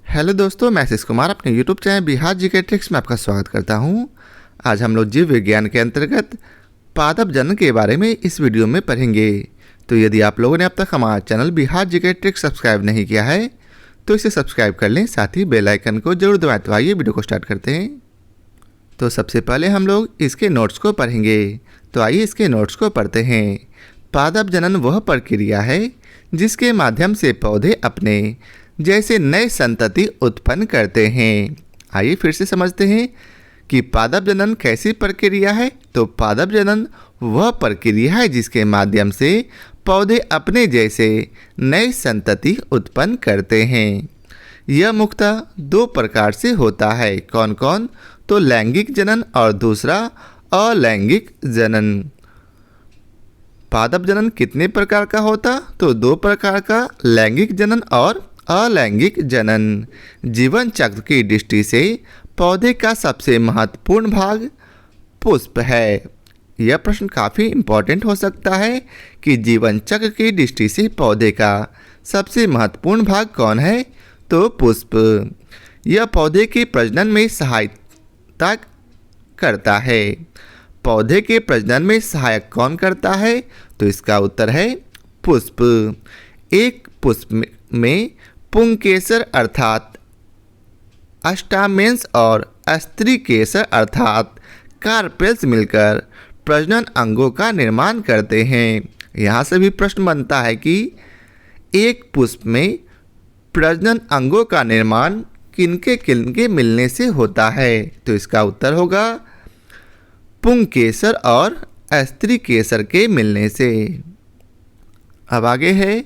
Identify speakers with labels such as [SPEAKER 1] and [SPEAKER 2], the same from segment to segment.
[SPEAKER 1] Hello दोस्तों, मैं आशीष कुमार अपने YouTube channel Bihar GK tricks में आपका स्वागत करता हूं। आज हम लोग जीव विज्ञान के अंतर्गत पादप जनन के बारे में इस वीडियो में पढ़ेंगे। तो यदि आप लोगों ने अब तक हमारा channel Bihar GK tricks subscribe नहीं किया है तो इसे सब्सक्राइब कर लें, साथ ही बेल आइकन को जरूर दबाएं। तो आइए वीडियो को स्टार्ट करते हैं। तो सबसे पहले हम लोग इसके नोट्स को पढ़ेंगे। तो आइए इसके नोट्स को पढ़ते हैं। पादप जनन वह प्रक्रिया है जिसके माध्यम से पौधे अपने जैसे नए संतति उत्पन्न करते हैं। आइए फिर से समझते हैं कि पादप जनन कैसी प्रक्रिया है। तो पादप जनन वह प्रक्रिया है जिसके माध्यम से पौधे अपने जैसे नए संतति उत्पन्न करते हैं। यह मुख्यतः दो प्रकार से होता है। कौन कौन? तो लैंगिक जनन और दूसरा अलैंगिक जनन। पादप जनन कितने प्रकार का होता? तो दो प्रकार का, लैंगिक जनन और अलैंगिक जनन। जीवन चक्र की दृष्टि से पौधे का सबसे महत्वपूर्ण भाग पुष्प है। यह प्रश्न काफ़ी इम्पोर्टेंट हो सकता है कि जीवन चक्र की दृष्टि से पौधे का सबसे महत्वपूर्ण भाग कौन है? तो पुष्प। यह पौधे के प्रजनन में सहायता करता है। पौधे के प्रजनन में सहायक कौन करता है? तो इसका उत्तर है पुष्प। एक पुष्प में पुंकेसर अर्थात स्टामेन्स और स्त्री केसर अर्थात कार्पेल्स मिलकर प्रजनन अंगों का निर्माण करते हैं। यहाँ से भी प्रश्न बनता है कि एक पुष्प में प्रजनन अंगों का निर्माण किनके किनके मिलने से होता है? तो इसका उत्तर होगा पुंकेसर और स्त्री केसर के मिलने से। अब आगे है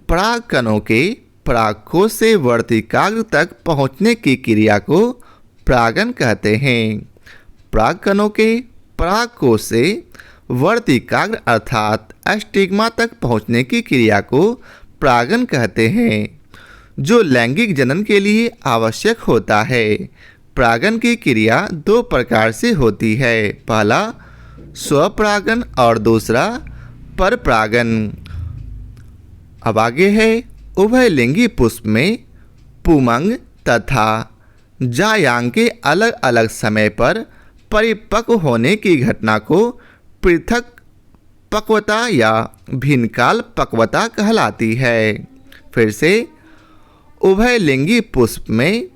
[SPEAKER 1] परागकणों के परागकोश से वर्तिकाग्र तक पहुंचने की क्रिया को परागन कहते हैं। परागकणों के परागकोश से वर्तिकाग्र अर्थात स्टिग्मा तक पहुंचने की क्रिया को परागन कहते हैं, जो लैंगिक जनन के लिए आवश्यक होता है। परागन की क्रिया दो प्रकार से होती है। पहला स्वपरागन और दूसरा परपरागन। अब आगे है उभयलिंगी पुष्प में पुमंग तथा जायांग के अलग अलग समय पर परिपक्व होने की घटना को पृथक पक्वता या भिन्नकाल पक्वता कहलाती है। फिर से उभयलिंगी पुष्प में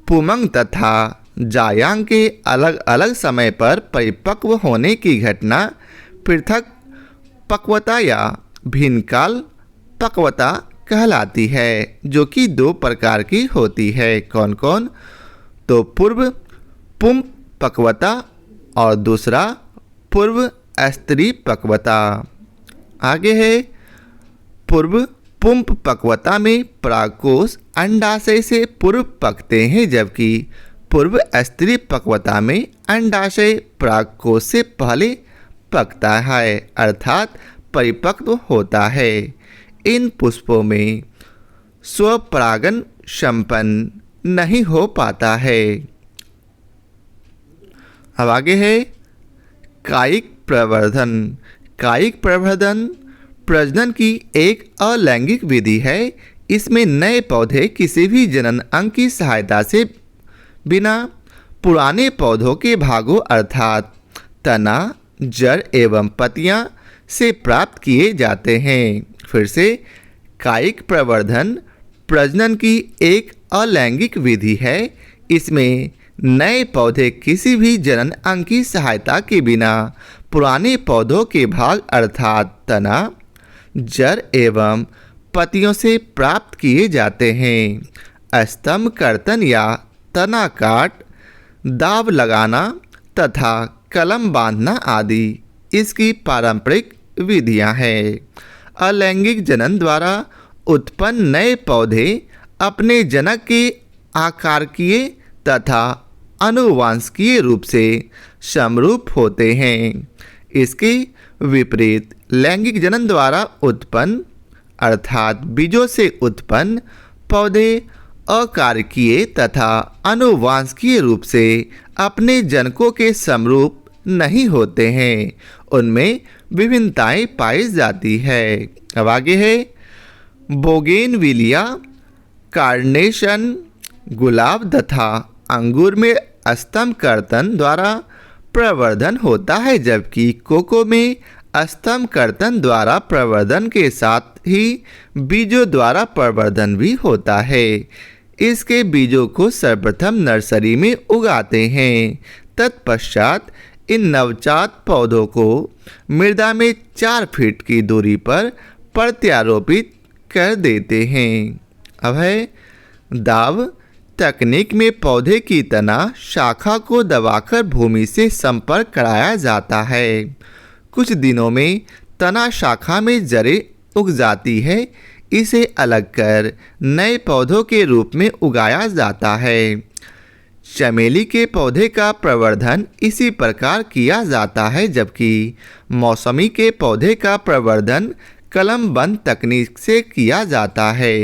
[SPEAKER 1] पुमंग तथा जायांग के अलग अलग समय पर परिपक्व होने की घटना पृथक पक्वता या भिन्नकाल पक्वता कहलाती है, जो कि दो प्रकार की होती है। कौन कौन? तो पूर्व पुंप पक्वता और दूसरा पूर्व स्त्री पक्वता। आगे है पूर्व पुंप पक्वता में परागकोश अंडाशय से पूर्व पकते हैं, जबकि पूर्व स्त्री पक्वता में अंडाशय परागकोश से पहले पकता है अर्थात परिपक्व होता है। इन पुष्पों में स्वपरागन संपन्न नहीं हो पाता है। अब आगे है कायिक प्रवर्धन। कायिक प्रवर्धन प्रजनन की एक अलैंगिक विधि है। इसमें नए पौधे किसी भी जनन अंग की सहायता से बिना पुराने पौधों के भागों अर्थात तना, जड़ एवं पत्तियां से प्राप्त किए जाते हैं। फिर से कायिक प्रवर्धन प्रजनन की एक अलैंगिक विधि है। इसमें नए पौधे किसी भी जनन अंग की सहायता के बिना पुराने पौधों के भाग अर्थात तना, जड़ एवं पत्तियों से प्राप्त किए जाते हैं। स्तंभ कर्तन या तना काट, दाव लगाना तथा कलम बांधना आदि इसकी पारंपरिक विधियां हैं। अलैंगिक जनन द्वारा उत्पन्न नए पौधे अपने जनक के आकारकीय तथा आनुवंशिकीय रूप से समरूप होते हैं। इसके विपरीत लैंगिक जनन द्वारा उत्पन्न अर्थात बीजों से उत्पन्न पौधे अकारकीय तथा आनुवंशिकीय रूप से अपने जनकों के समरूप नहीं होते हैं। उनमें विभिन्नताएं पाई जाती है। अब आगे है बोगेनविलिया कार्नेशन, गुलाब तथा अंगूर में स्तंभ कर्तन द्वारा प्रवर्धन होता है, जबकि कोको में स्तंभ कर्तन द्वारा प्रवर्धन के साथ ही बीजों द्वारा प्रवर्धन भी होता है। इसके बीजों को सर्वप्रथम नर्सरी में उगाते हैं। तत्पश्चात इन नवजात पौधों को मृदा में 4 फीट की दूरी पर प्रत्यारोपित कर देते हैं। अब है दाव तकनीक में पौधे की तना शाखा को दबाकर भूमि से संपर्क कराया जाता है। कुछ दिनों में तना शाखा में जड़ें उग जाती है। इसे अलग कर नए पौधों के रूप में उगाया जाता है। चमेली के पौधे का प्रवर्धन इसी प्रकार किया जाता है, जबकि मौसमी के पौधे का प्रवर्धन कलमबंद तकनीक से किया जाता है।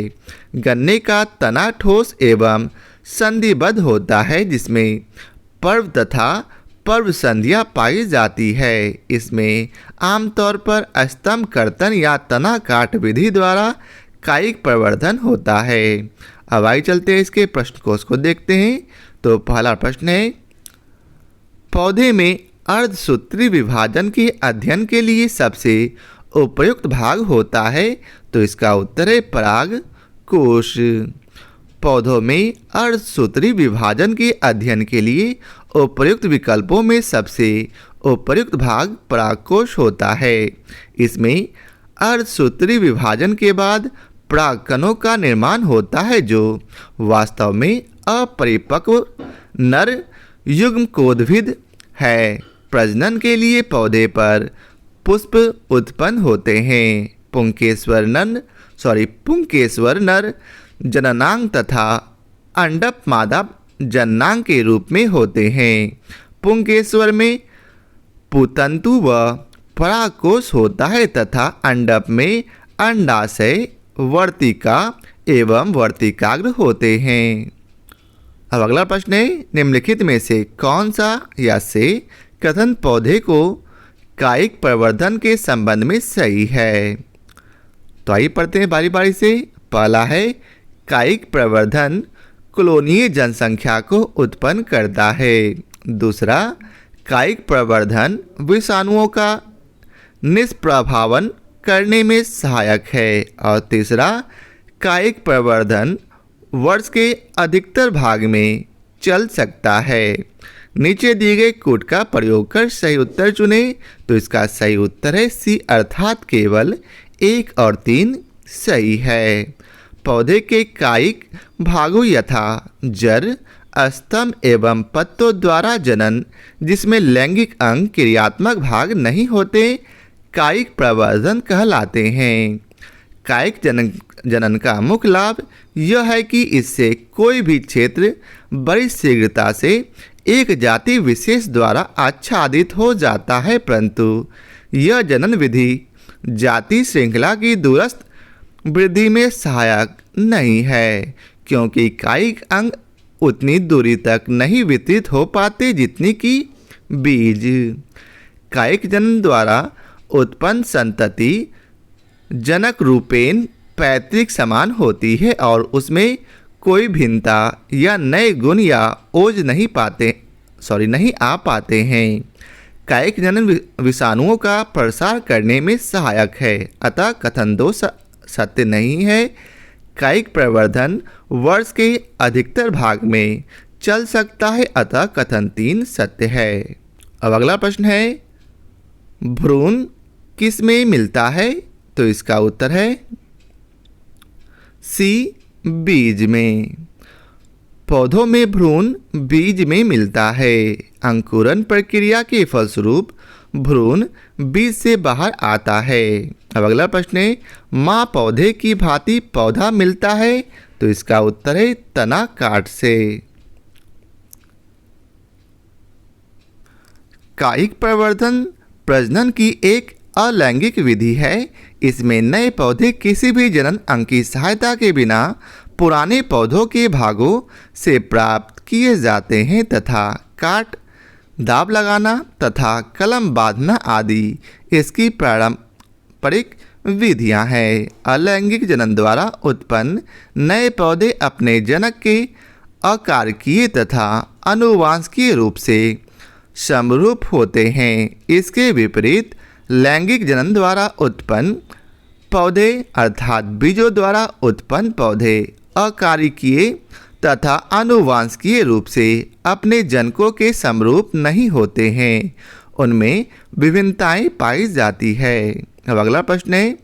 [SPEAKER 1] गन्ने का तना ठोस एवं संधिबद्ध होता है, जिसमें पर्व तथा पर्व संधियाँ पाई जाती है। इसमें आमतौर पर स्तंभ कर्तन या तना काट विधि द्वारा कायिक प्रवर्धन होता है। अब आइए चलते हैं इसके प्रश्नकोश को देखते हैं। तो पहला प्रश्न है, पौधे में अर्धसूत्री विभाजन के अध्ययन के लिए सबसे उपयुक्त भाग होता है। तो इसका उत्तर है पराग कोश। पौधों में अर्धसूत्री विभाजन के अध्ययन के लिए उपयुक्त विकल्पों में सबसे उपयुक्त भाग परागकोश होता है। इसमें अर्धसूत्री विभाजन के बाद परागकणों का निर्माण होता है, जो वास्तव में अपरिपक्व नर युग्मकोद्भिद है। प्रजनन के लिए पौधे पर पुष्प उत्पन्न होते हैं। पुंकेश्वर नर जननांग तथा अंडप मादा जननांग के रूप में होते हैं। पुंकेश्वर में पुतंतु व परागकोश होता है तथा अंडप में अंडाशय, वर्तिका एवं वर्तिकाग्र होते हैं। अब अगला प्रश्न है, निम्नलिखित में से कौन सा या से कथन पौधे को कायिक प्रवर्धन के संबंध में सही है। तो आइए पढ़ते हैं बारी बारी से। पहला है, कायिक प्रवर्धन कॉलोनीय जनसंख्या को उत्पन्न करता है। दूसरा, कायिक प्रवर्धन विषाणुओं का निष्प्रभावन करने में सहायक है। और तीसरा, कायिक प्रवर्धन वर्ष के अधिकतर भाग में चल सकता है। नीचे दिए गए कोड का प्रयोग कर सही उत्तर चुनें। तो इसका सही उत्तर है सी, अर्थात केवल 1 और 3 सही है। पौधे के कायिक भागों यथा जड़, स्तंभ एवं पत्तों द्वारा जनन, जिसमें लैंगिक अंग क्रियात्मक भाग नहीं होते, कायिक प्रवर्धन कहलाते हैं। कायिक जनन का मुख्य लाभ यह है कि इससे कोई भी क्षेत्र बड़ी शीघ्रता से एक जाति विशेष द्वारा आच्छादित हो जाता है, परंतु यह जनन विधि जाति श्रृंखला की दूरस्थ वृद्धि में सहायक नहीं है, क्योंकि कायिक अंग उतनी दूरी तक नहीं वितरित हो पाते जितनी कि बीज। कायिक जनन द्वारा उत्पन्न संतति जनक रूपेण पैतृक समान होती है और उसमें कोई भिन्नता या नए गुण या ओज नहीं आ पाते हैं। कायिक जनन विषाणुओं का प्रसार करने में सहायक है, अतः कथन 2 सत्य नहीं है। कायिक प्रवर्धन वर्ष के अधिकतर भाग में चल सकता है, अतः कथन 3 सत्य है। अब अगला प्रश्न है, भ्रूण किस में मिलता है। तो इसका उत्तर है सी, बीज में। पौधों में भ्रूण बीज में मिलता है। अंकुरन प्रक्रिया के फलस्वरूप भ्रूण बीज से बाहर आता है। अब अगला प्रश्न है, माँ पौधे की भांति पौधा मिलता है। तो इसका उत्तर है तना काट से। कायिक प्रवर्धन प्रजनन की एक अलैंगिक विधि है। इसमें नए पौधे किसी भी जनन अंग की सहायता के बिना पुराने पौधों के भागों से प्राप्त किए जाते हैं तथा काट, दाब लगाना तथा कलम बांधना आदि इसकी पारंपरिक विधियां हैं। अलैंगिक जनन द्वारा उत्पन्न नए पौधे अपने जनक के अकारकीय तथा आनुवांशिकीय रूप से समरूप होते हैं। इसके विपरीत लैंगिक जनन द्वारा उत्पन्न पौधे अर्थात बीजों द्वारा उत्पन्न पौधे अकारकीय तथा आनुवांशिकीय रूप से अपने जनकों के समरूप नहीं होते हैं, उनमें विभिन्नताएं पाई जाती है। अब अगला प्रश्न है,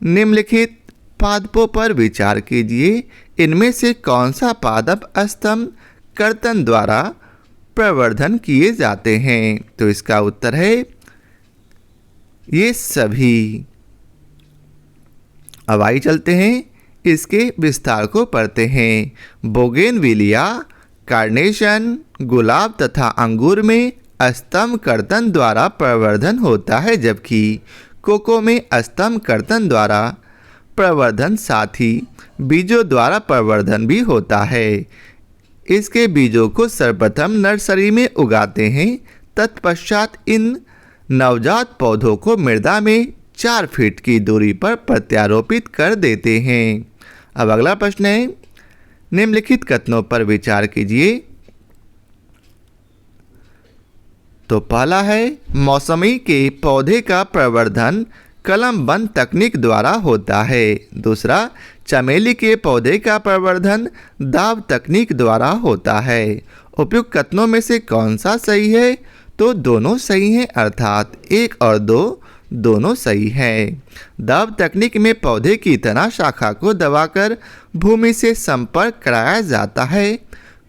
[SPEAKER 1] निम्नलिखित पादपों पर विचार कीजिए, इनमें से कौन सा पादप स्तंभ कर्तन द्वारा प्रवर्धन किए जाते हैं? तो इसका उत्तर है ये सभी। अब आइए चलते हैं इसके विस्तार को पढ़ते हैं। बोगेनविलिया, कार्नेशन, गुलाब तथा अंगूर में स्तंभ कर्तन द्वारा प्रवर्धन होता है, जबकि कोको में स्तंभ कर्तन द्वारा प्रवर्धन साथ ही बीजों द्वारा प्रवर्धन भी होता है। इसके बीजों को सर्वप्रथम नर्सरी में उगाते हैं, तत्पश्चात इन नवजात पौधों को मृदा में 4 फीट की दूरी पर प्रत्यारोपित कर देते हैं। अब अगला प्रश्न है, निम्नलिखित कथनों पर विचार कीजिए। तो पहला है, मौसमी के पौधे का प्रवर्धन कलमबंद तकनीक द्वारा होता है। दूसरा, चमेली के पौधे का प्रवर्धन दाब तकनीक द्वारा होता है। उपयुक्त कथनों में से कौन सा सही है? तो दोनों सही हैं, अर्थात 1 और 2 दोनों सही हैं। दाब तकनीक में पौधे की तना शाखा को दबाकर भूमि से संपर्क कराया जाता है।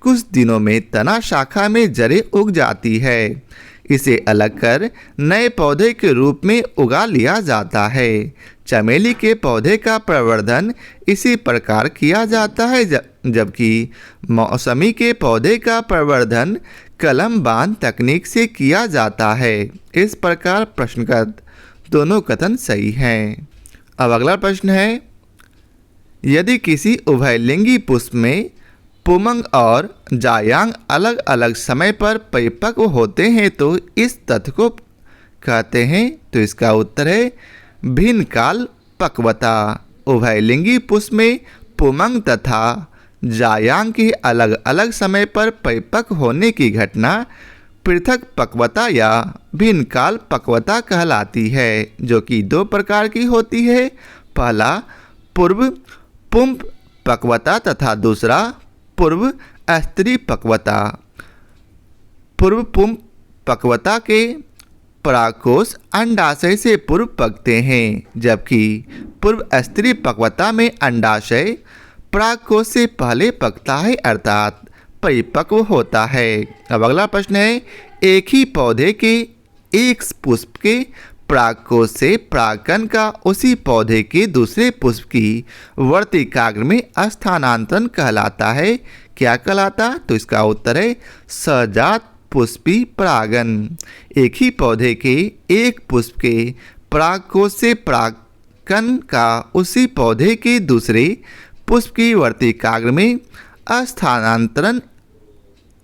[SPEAKER 1] कुछ दिनों में तना शाखा में जड़ें उग जाती है। इसे अलग कर नए पौधे के रूप में उगा लिया जाता है। चमेली के पौधे का प्रवर्धन इसी प्रकार किया जाता है, जबकि मौसमी के पौधे का प्रवर्धन कलम बांध तकनीक से किया जाता है। इस प्रकार प्रश्नगत दोनों कथन सही हैं। अब अगला प्रश्न है, यदि किसी उभयलिंगी पुष्प में पुमंग और जायांग अलग अलग समय पर परिपक्व होते हैं तो इस तथ्य को कहते हैं? तो इसका उत्तर है भिन्न काल पक्वता। उभयलिंगी पुष्प में पुमंग तथा जायांग की अलग अलग समय पर परिपक्व होने की घटना पृथक पक्वता या भिन्न काल पक्वता कहलाती है, जो कि 2 प्रकार की होती है। पहला पूर्व पुंप पक्वता तथा दूसरा पूर्व स्त्री पक्वता। पूर्व पुंप पक्वता के परागकोश अंडाशय से पूर्व पकते हैं, जबकि पूर्व स्त्री पक्वता में अंडाशय परागकोश से पहले पकता है, अर्थात परिपक्व होता है। अब अगला प्रश्न है, एक ही पौधे के एक पुष्प के परागकोश से परागकण का उसी पौधे के दूसरे पुष्प की वर्तिकाग्र में स्थानांतरण कहलाता है। क्या कहलाता? तो इसका उत्तर है सहजात पुष्पी परागन। एक ही पौधे के एक पुष्प के परागकोश से परागकण का उसी पौधे के दूसरे पुष्प की वर्तिकाग्र में स्थानांतरण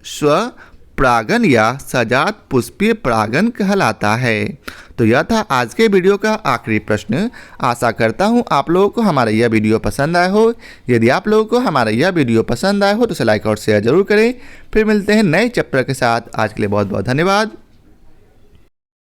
[SPEAKER 1] स्वपरागन या सजात पुष्पीय परागन कहलाता है। तो यह था आज के वीडियो का आखिरी प्रश्न। आशा करता हूँ आप लोगों को हमारा यह वीडियो पसंद आया हो। यदि आप लोगों को हमारा यह वीडियो पसंद आया हो तो इसे लाइक और शेयर जरूर करें। फिर मिलते हैं नए चैप्टर के साथ। आज के लिए बहुत बहुत धन्यवाद।